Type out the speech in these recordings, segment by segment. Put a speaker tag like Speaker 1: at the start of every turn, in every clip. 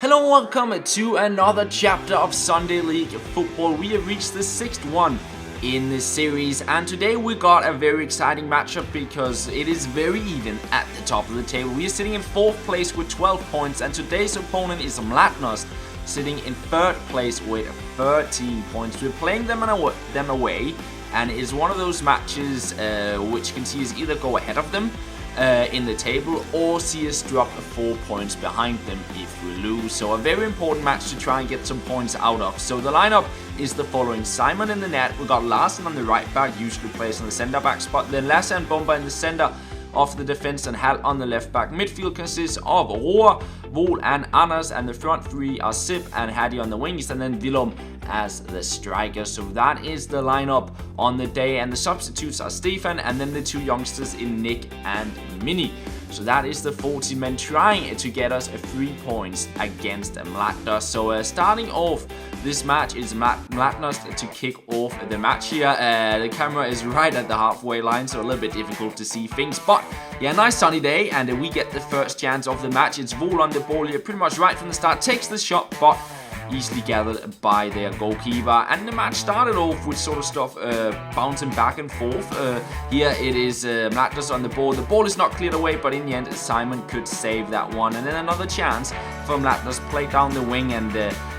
Speaker 1: Hello and welcome to another chapter of Sunday League Football. We have reached the 6th one in this series, and today we got a very exciting matchup because it is very even at the top of the table. We are sitting in 4th place with 12 points, and today's opponent is Mladenost, sitting in 3rd place with 13 points. We're playing them away, and it's one of those matches which can see us either go ahead of them in the table or see us drop 4 points behind them if we lose. So a very important match to try and get some points out of. So the lineup is the following: Simon in the net, we got Larsen on the right back, usually plays on the centre back spot, then Lasse and Bomba in the centre of the defense and Hal on the left back. Midfield consists of Roar, Vol and Anders, and the front three are Sip and Hadi on the wings, and then Willem as the striker. So that is the lineup on the day, and the substitutes are Stefan and then the two youngsters in Nick and Mini. So that is the 40 men trying to get us 3 points against Mladenost. So starting off this match is Mladenost to kick off the match here. The camera is right at the halfway line, so a little bit difficult to see things. But yeah, nice sunny day, and we get the first chance of the match. It's Vol on the ball here pretty much right from the start. Takes the shot, but easily gathered by their goalkeeper, and the match started off with sort of stuff bouncing back and forth. Here it is Mladenost on the ball. The ball is not cleared away, but in the end Simon could save that one, and then another chance for Mladenost, play down the wing. And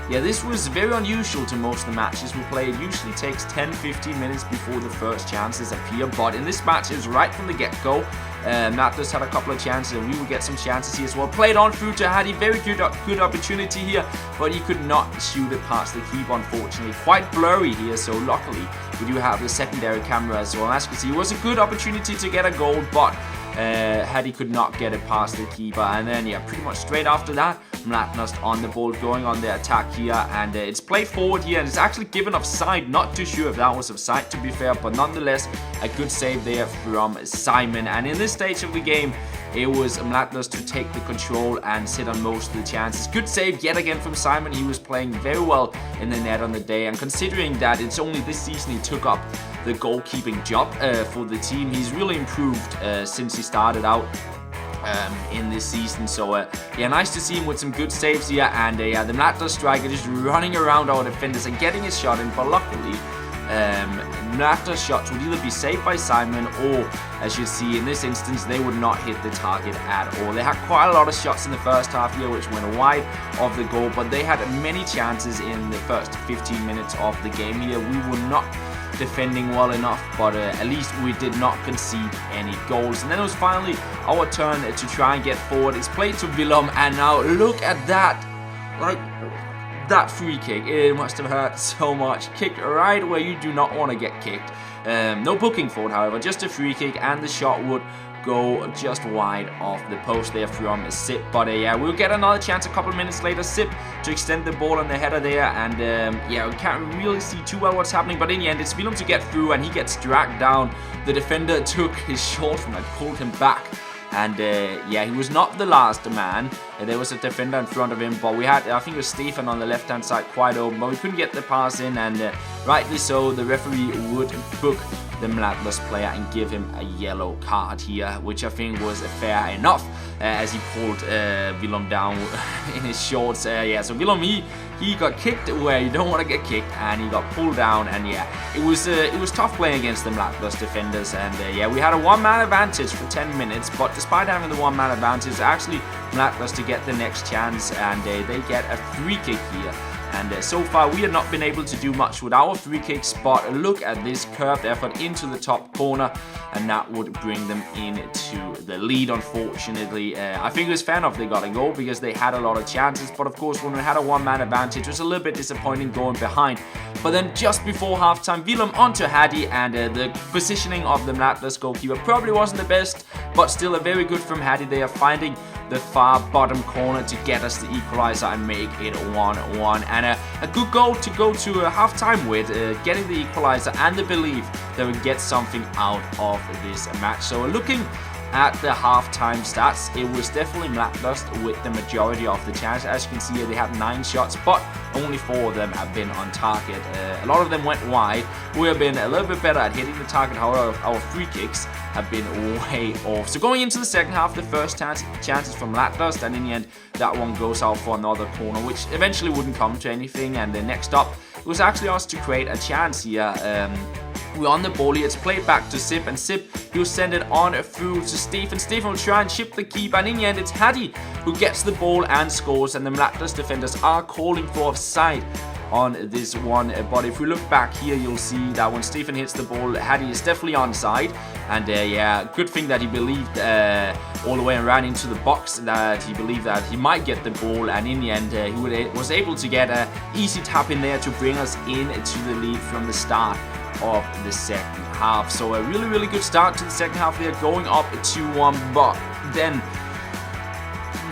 Speaker 1: yeah, this was very unusual to most of the matches we play. It usually takes 10-15 minutes before the first chances appear, but in this match it was right from the get-go. Mladenost had a couple of chances, and we will get some chances here as well. Played on through to Hadi, very good opportunity here, but he could not shoot it past the keeper, unfortunately. Quite blurry here, so luckily we do have the secondary camera as well. As you can see, it was a good opportunity to get a goal, but Hadi could not get it past the keeper. And then yeah, pretty much straight after that, Mladenost on the ball, going on the attack here, and it's played forward here, and it's actually given offside. Not too sure if that was offside, to be fair, but nonetheless a good save there from Simon. And in this stage of the game, it was Mladenost to take the control and sit on most of the chances. Good save yet again from Simon. He was playing very well in the net on the day, and considering that it's only this season he took up the goalkeeping job for the team, he's really improved since he started out in this season. So yeah, nice to see him with some good saves here, and yeah, the Mladenost striker just running around our defenders and getting his shot in, but luckily Mladenost shots would either be saved by Simon, or as you see in this instance, they would not hit the target at all. They had quite a lot of shots in the first half here which went wide of the goal, but they had many chances in the first 15 minutes of the game here. We were not defending well enough, but at least we did not concede any goals. And then it was finally our turn to try and get forward. It's played to Willem, and now look at that, like that free kick. It must have hurt so much. Kicked right where you do not want to get kicked. No booking for it, however, just a free kick, and the shot would go just wide off the post there from Sip. But yeah, we'll get another chance a couple of minutes later. Sip to extend the ball on the header there, and yeah, we can't really see too well what's happening, but in the end it's Willem to get through, and he gets dragged down. The defender took his shot and pulled him back, and yeah, he was not the last man. There was a defender in front of him, but we had, I think it was Stefan on the left hand side quite open, but we couldn't get the pass in, and rightly so, the referee would book the Mladenost player and give him a yellow card here, which I think was fair enough, as he pulled Willem down in his shorts. Yeah, so Willem, he got kicked where you don't want to get kicked, and he got pulled down, and yeah, it was tough playing against the Mladenost defenders. And yeah, we had a one-man advantage for 10 minutes, but despite having the one-man advantage, actually Mladenost to get the next chance, and they get a free kick here. And so far we have not been able to do much with our free kicks, but look at this curved effort into the top corner, and that would bring them into the lead. Unfortunately, I think it was fair enough they got a goal because they had a lot of chances, but of course when we had a one-man advantage it was a little bit disappointing going behind. But then just before halftime, Willem onto Hadi, and the positioning of the Mladenost goalkeeper probably wasn't the best, but still a very good from Hadi. They are finding the far bottom corner to get us the equalizer and make it 1-1, and a good goal to go to halftime with, getting the equalizer and the belief that we get something out of this match. So looking at the halftime stats, it was definitely Mlatnost with the majority of the chances. As you can see here, they had 9 shots, but only 4 of them have been on target. A lot of them went wide. We have been a little bit better at hitting the target, however, our free kicks have been way off. So going into the second half, the first chances from Mlatnost, and in the end, that one goes out for another corner, which eventually wouldn't come to anything. And then next up, it was actually us to create a chance here. We're on the ball here. It's played back to Sip, and Sip, he'll send it on through to Stephen. Stephen will try and chip the keeper, and in the end, it's Hattie who gets the ball and scores. And the Mlatnost defenders are calling for offside on this one. But if we look back here, you'll see that when Stephen hits the ball, Hattie is definitely onside. And yeah, good thing that he believed all the way and ran into the box, that he believed that he might get the ball, and in the end he was able to get an easy tap in there to bring us into the lead from the start of the second half. So a really good start to the second half. They're going up 2-1, but then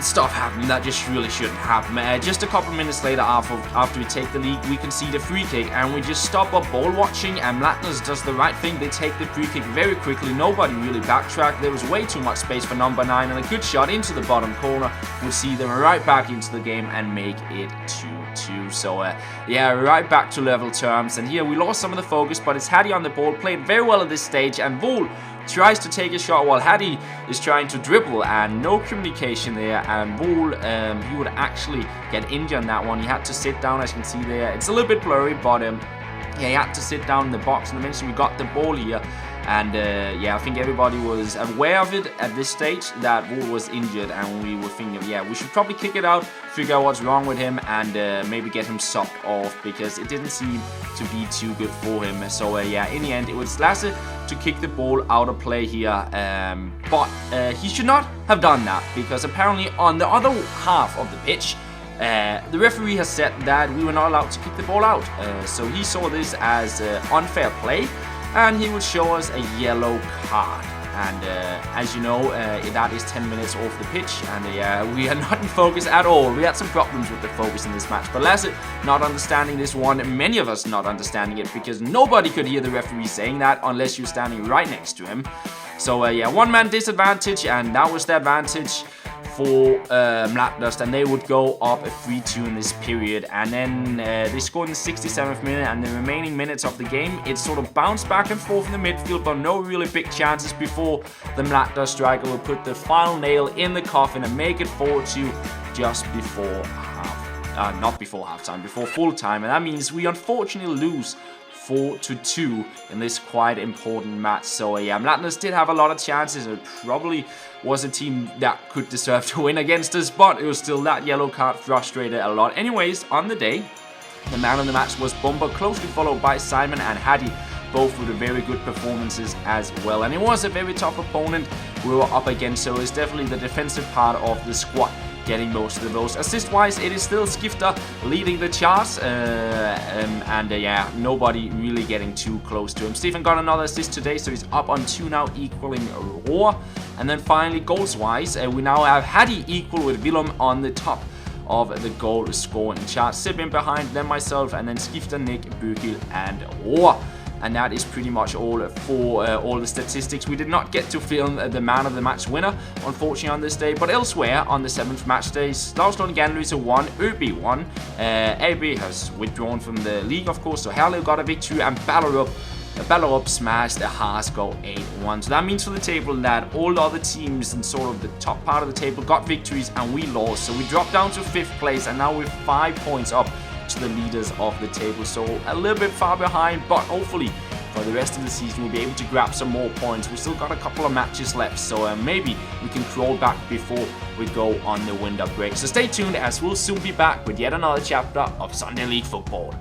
Speaker 1: stuff happened that just really shouldn't happen. Just a couple minutes later, after we take the lead, we concede a free kick, and we just stop up ball watching, and Mlatnost does the right thing. They take the free kick very quickly. Nobody really backtracked. There was way too much space for number 9, and a good shot into the bottom corner would see them right back into the game and make it 2-2. So yeah, right back to level terms, and here we lost some of the focus, but it's Hattie on the ball, played very well at this stage, and Vol tries to take a shot while Hattie is trying to dribble, and no communication there, and Vol, he would actually get injured on that one. He had to sit down, as you can see there. It's a little bit blurry, but yeah, he had to sit down in the box, and eventually we got the ball here. And yeah, I think everybody was aware of it at this stage, that Vol was injured, and we were thinking, yeah, we should probably kick it out, figure out what's wrong with him, and maybe get him subbed off, because it didn't seem to be too good for him. So yeah, in the end, it was Lasse to kick the ball out of play here, but he should not have done that, because apparently on the other half of the pitch, the referee has said that we were not allowed to kick the ball out. So he saw this as unfair play, and he would show us a yellow card. And as you know, that is 10 minutes off the pitch, and we are not in focus at all. We had some problems with the focus in this match, but Lasse not understanding this one, many of us not understanding it, because nobody could hear the referee saying that unless you're standing right next to him. So yeah, one-man disadvantage, and that was the advantage for Mlatnost, and they would go up 3-2 in this period. And then they scored in the 67th minute, and the remaining minutes of the game, it sort of bounced back and forth in the midfield, but no really big chances before the Mlatnost striker will put the final nail in the coffin and make it 4-2 just before not before halftime, before full time. And that means we unfortunately lose 4-2 in this quite important match. So yeah, Mlatnost did have a lot of chances. It probably was a team that could deserve to win against us, but it was still that yellow card frustrated a lot. Anyways, on the day, the man of the match was Bumper, closely followed by Simon and Hattie, both with very good performances as well. And it was a very tough opponent we were up against, so it's definitely the defensive part of the squad getting most of the votes. Assist-wise, it is still Skifter leading the charts, and yeah, nobody really getting too close to him. Stephen got another assist today, so he's up on 2 now, equaling Roar. And then finally, goals-wise, we now have Hattie equal with Willem on the top of the goal scoring chart. Sipping behind, then myself, and then Skifter, Nick, Bukil, and Roar. And that is pretty much all for all the statistics. We did not get to film the man of the match winner, unfortunately, on this day. But elsewhere, on the 7th match day, Stavsland Ganløse won, ÖB won. AB has withdrawn from the league, of course, so Herlev got a victory, and Ballerup smashed Haresco 8-1. So that means for the table that all the other teams in sort of the top part of the table got victories, and we lost. So we dropped down to 5th place, and now we're 5 points up to the leaders of the table, so a little bit far behind, but hopefully for the rest of the season we'll be able to grab some more points. We've still got a couple of matches left, so maybe we can crawl back before we go on the winter break. So stay tuned, as we'll soon be back with yet another chapter of Sunday League Football.